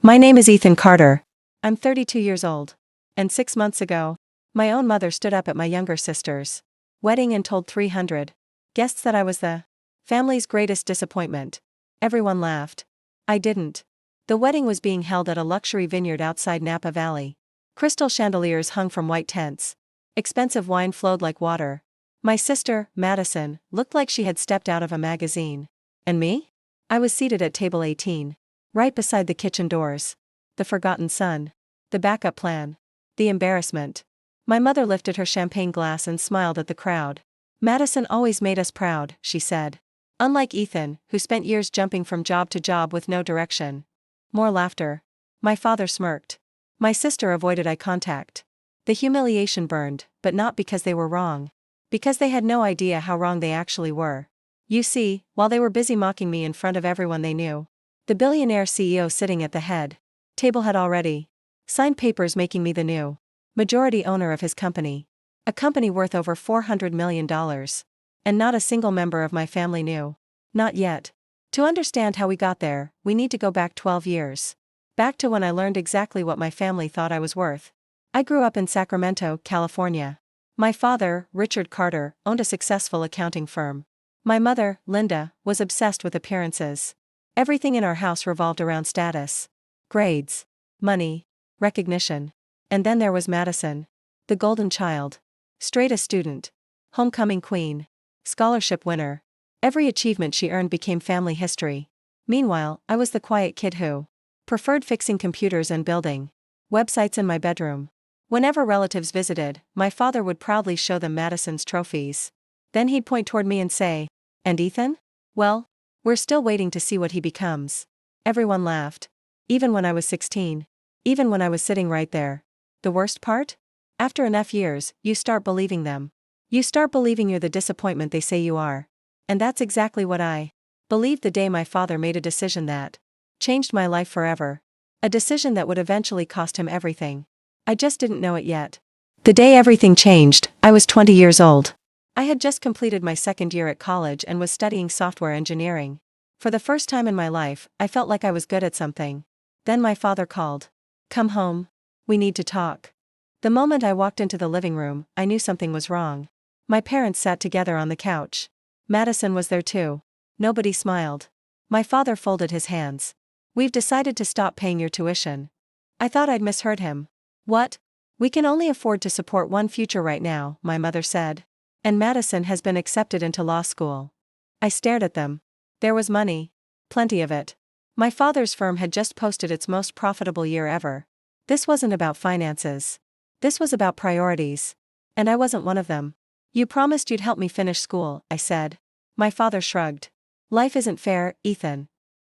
My name is Ethan Carter. I'm 32 years old. And 6 months ago, my own mother stood up at my younger sister's wedding and told 300 guests that I was the family's greatest disappointment. Everyone laughed. I didn't. The wedding was being held at a luxury vineyard outside Napa Valley. Crystal chandeliers hung from white tents. Expensive wine flowed like water. My sister, Madison, looked like she had stepped out of a magazine. And me? I was seated at table 18. Right beside the kitchen doors. The forgotten son. The backup plan. The embarrassment. My mother lifted her champagne glass and smiled at the crowd. Madison always made us proud, she said. Unlike Ethan, who spent years jumping from job to job with no direction. More laughter. My father smirked. My sister avoided eye contact. The humiliation burned, but not because they were wrong. Because they had no idea how wrong they actually were. You see, while they were busy mocking me in front of everyone they knew, the billionaire CEO sitting at the head table had already signed papers making me the new majority owner of his company. A company worth over $400 million. And not a single member of my family knew. Not yet. To understand how we got there, we need to go back 12 years. Back to when I learned exactly what my family thought I was worth. I grew up in Sacramento, California. My father, Richard Carter, owned a successful accounting firm. My mother, Linda, was obsessed with appearances. Everything in our house revolved around status. Grades. Money. Recognition. And then there was Madison. The golden child. Straight A student. Homecoming queen. Scholarship winner. Every achievement she earned became family history. Meanwhile, I was the quiet kid who preferred fixing computers and building websites in my bedroom. Whenever relatives visited, my father would proudly show them Madison's trophies. Then he'd point toward me and say, "And Ethan? Well, we're still waiting to see what he becomes." Everyone laughed. Even when I was 16. Even when I was sitting right there. The worst part? After enough years, you start believing them. You start believing you're the disappointment they say you are. And that's exactly what I believed the day my father made a decision that changed my life forever. A decision that would eventually cost him everything. I just didn't know it yet. The day everything changed, I was 20 years old. I had just completed my second year at college and was studying software engineering. For the first time in my life, I felt like I was good at something. Then my father called. "Come home. We need to talk." The moment I walked into the living room, I knew something was wrong. My parents sat together on the couch. Madison was there too. Nobody smiled. My father folded his hands. "We've decided to stop paying your tuition." I thought I'd misheard him. "What? We can only afford to support one future right now," my mother said. "And Madison has been accepted into law school." I stared at them. There was money. Plenty of it. My father's firm had just posted its most profitable year ever. This wasn't about finances. This was about priorities. And I wasn't one of them. "You promised you'd help me finish school," I said. My father shrugged. "Life isn't fair, Ethan."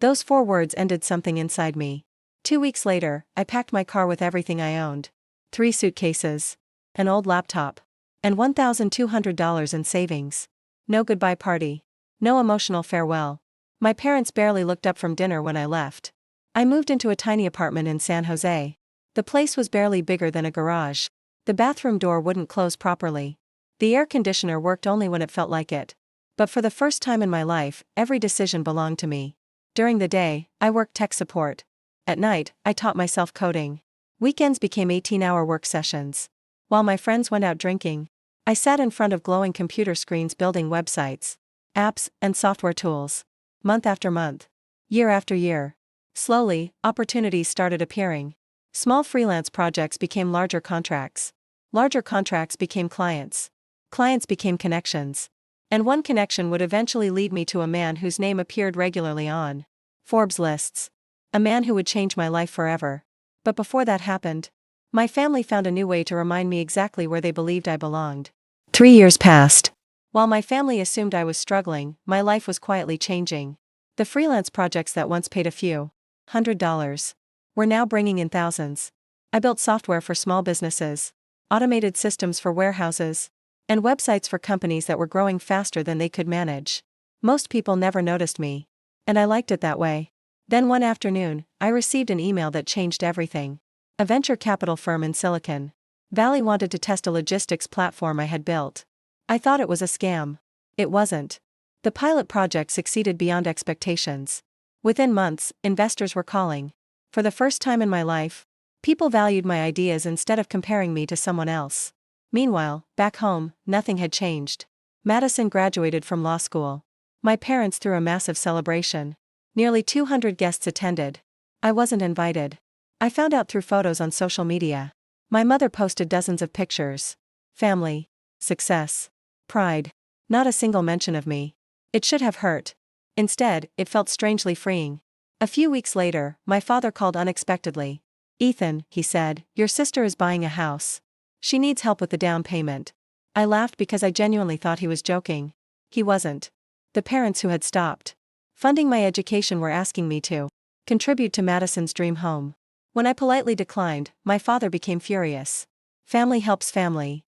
Those 4 words ended something inside me. 2 weeks later, I packed my car with everything I owned. 3 suitcases. An old laptop. And $1,200 in savings. No goodbye party. No emotional farewell. My parents barely looked up from dinner when I left. I moved into a tiny apartment in San Jose. The place was barely bigger than a garage. The bathroom door wouldn't close properly. The air conditioner worked only when it felt like it. But for the first time in my life, every decision belonged to me. During the day, I worked tech support. At night, I taught myself coding. Weekends became 18-hour work sessions. While my friends went out drinking, I sat in front of glowing computer screens building websites, apps, and software tools. Month after month. Year after year. Slowly, opportunities started appearing. Small freelance projects became larger contracts. Larger contracts became clients. Clients became connections. And one connection would eventually lead me to a man whose name appeared regularly on Forbes lists. A man who would change my life forever. But before that happened, my family found a new way to remind me exactly where they believed I belonged. 3 years passed. While my family assumed I was struggling, my life was quietly changing. The freelance projects that once paid a few $100 were now bringing in thousands. I built software for small businesses, automated systems for warehouses, and websites for companies that were growing faster than they could manage. Most people never noticed me. And I liked it that way. Then one afternoon, I received an email that changed everything. A venture capital firm in Silicon Valley wanted to test a logistics platform I had built. I thought it was a scam. It wasn't. The pilot project succeeded beyond expectations. Within months, investors were calling. For the first time in my life, people valued my ideas instead of comparing me to someone else. Meanwhile, back home, nothing had changed. Madison graduated from law school. My parents threw a massive celebration. Nearly 200 guests attended. I wasn't invited. I found out through photos on social media. My mother posted dozens of pictures. Family, success, pride. Not a single mention of me. It should have hurt. Instead, it felt strangely freeing. A few weeks later, my father called unexpectedly. "Ethan," he said, "your sister is buying a house. She needs help with the down payment." I laughed because I genuinely thought he was joking. He wasn't. The parents who had stopped funding my education were asking me to contribute to Madison's dream home. When I politely declined, my father became furious. Family helps family.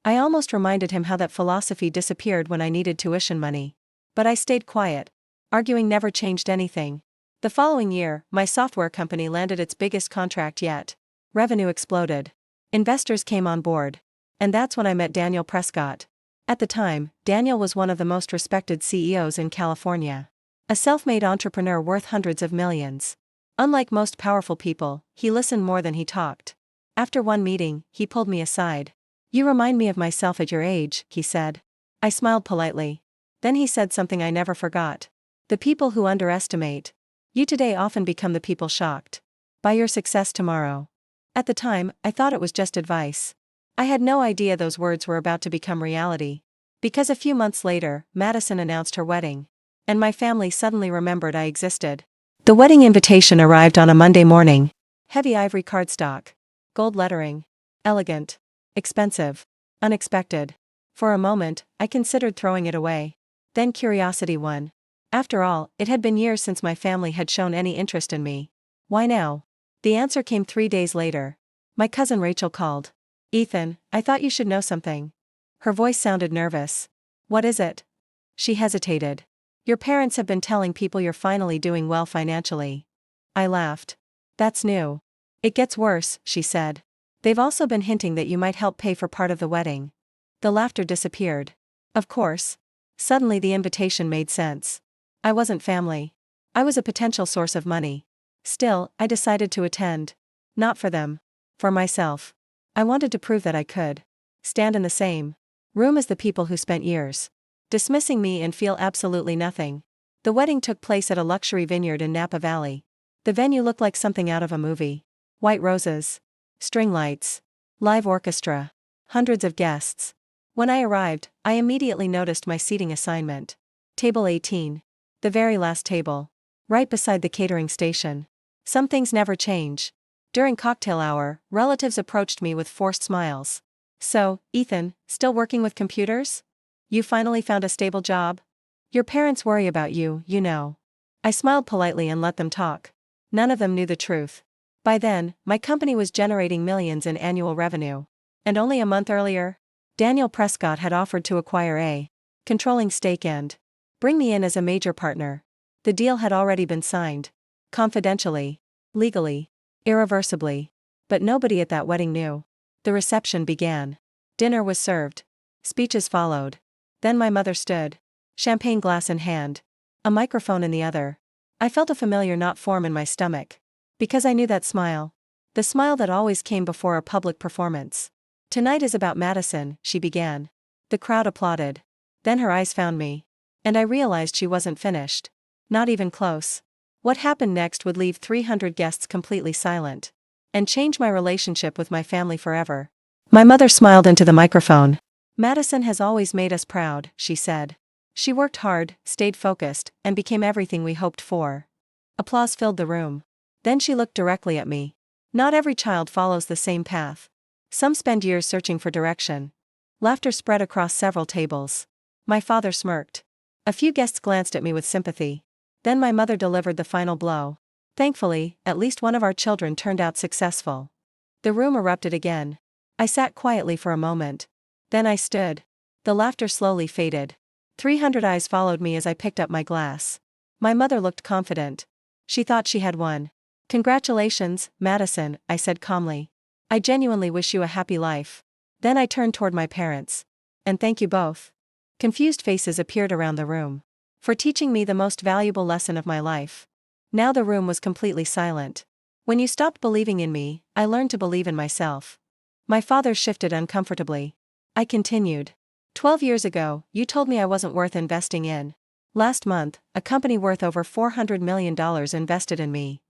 I almost reminded him how that philosophy disappeared when I needed tuition money. But I stayed quiet. Arguing never changed anything. The following year, my software company landed its biggest contract yet. Revenue exploded. Investors came on board. And that's when I met Daniel Prescott. At the time, Daniel was one of the most respected CEOs in California. A self-made entrepreneur worth hundreds of millions. Unlike most powerful people, he listened more than he talked. After one meeting, he pulled me aside. "You remind me of myself at your age," he said. I smiled politely. Then he said something I never forgot. "The people who underestimate you today often become the people shocked by your success tomorrow." At the time, I thought it was just advice. I had no idea those words were about to become reality. Because a few months later, Madison announced her wedding. And my family suddenly remembered I existed. The wedding invitation arrived on a Monday morning. Heavy ivory cardstock. Gold lettering. Elegant. Expensive. Unexpected. For a moment, I considered throwing it away. Then curiosity won. After all, it had been years since my family had shown any interest in me. Why now? The answer came 3 days later. My cousin Rachel called. "Ethan, I thought you should know something." Her voice sounded nervous. "What is it?" She hesitated. "Your parents have been telling people you're finally doing well financially." I laughed. "That's new." "It gets worse," she said. "They've also been hinting that you might help pay for part of the wedding." The laughter disappeared. Of course. Suddenly the invitation made sense. I wasn't family. I was a potential source of money. Still, I decided to attend. Not for them. For myself. I wanted to prove that I could stand in the same room as the people who spent years dismissing me and feel absolutely nothing. The wedding took place at a luxury vineyard in Napa Valley. The venue looked like something out of a movie. White roses. String lights. Live orchestra. Hundreds of guests. When I arrived, I immediately noticed my seating assignment. Table 18. The very last table. Right beside the catering station. Some things never change. During cocktail hour, relatives approached me with forced smiles. "So, Ethan, still working with computers? You finally found a stable job? Your parents worry about you, you know." I smiled politely and let them talk. None of them knew the truth. By then, my company was generating millions in annual revenue. And only a month earlier, Daniel Prescott had offered to acquire a controlling stake and bring me in as a major partner. The deal had already been signed. Confidentially. Legally. Irreversibly. But nobody at that wedding knew. The reception began. Dinner was served. Speeches followed. Then my mother stood. Champagne glass in hand. A microphone in the other. I felt a familiar knot form in my stomach. Because I knew that smile. The smile that always came before a public performance. "Tonight is about Madison," she began. The crowd applauded. Then her eyes found me. And I realized she wasn't finished. Not even close. What happened next would leave 300 guests completely silent. And change my relationship with my family forever. My mother smiled into the microphone. "Madison has always made us proud," she said. "She worked hard, stayed focused, and became everything we hoped for." Applause filled the room. Then she looked directly at me. "Not every child follows the same path. Some spend years searching for direction." Laughter spread across several tables. My father smirked. A few guests glanced at me with sympathy. Then my mother delivered the final blow. Thankfully, at least one of our children turned out successful. The room erupted again. I sat quietly for a moment. Then I stood. The laughter slowly faded. 300 eyes followed me as I picked up my glass. My mother looked confident. She thought she had won. "Congratulations, Madison," I said calmly. "I genuinely wish you a happy life." Then I turned toward my parents. "And thank you both." Confused faces appeared around the room. "For teaching me the most valuable lesson of my life." Now the room was completely silent. When you stopped believing in me, I learned to believe in myself. My father shifted uncomfortably. I continued. 12 years ago, you told me I wasn't worth investing in. Last month, a company worth over $400 million invested in me.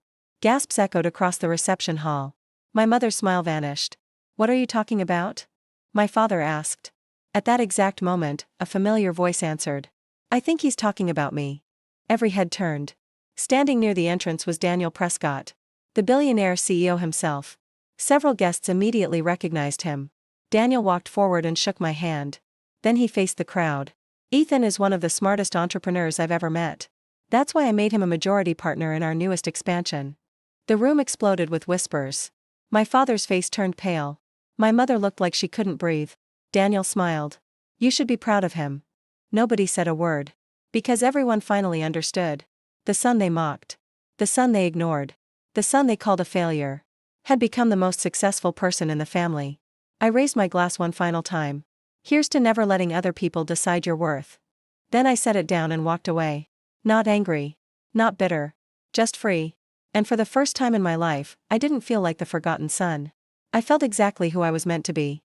Gasps echoed across the reception hall. My mother's smile vanished. What are you talking about? My father asked. At that exact moment, a familiar voice answered. I think he's talking about me. Every head turned. Standing near the entrance was Daniel Prescott, the billionaire CEO himself. Several guests immediately recognized him. Daniel walked forward and shook my hand. Then he faced the crowd. Ethan is one of the smartest entrepreneurs I've ever met. That's why I made him a majority partner in our newest expansion. The room exploded with whispers. My father's face turned pale. My mother looked like she couldn't breathe. Daniel smiled. You should be proud of him. Nobody said a word. Because everyone finally understood. The son they mocked. The son they ignored. The son they called a failure. Had become the most successful person in the family. I raised my glass one final time. Here's to never letting other people decide your worth. Then I set it down and walked away. Not angry. Not bitter. Just free. And for the first time in my life, I didn't feel like the forgotten son. I felt exactly who I was meant to be.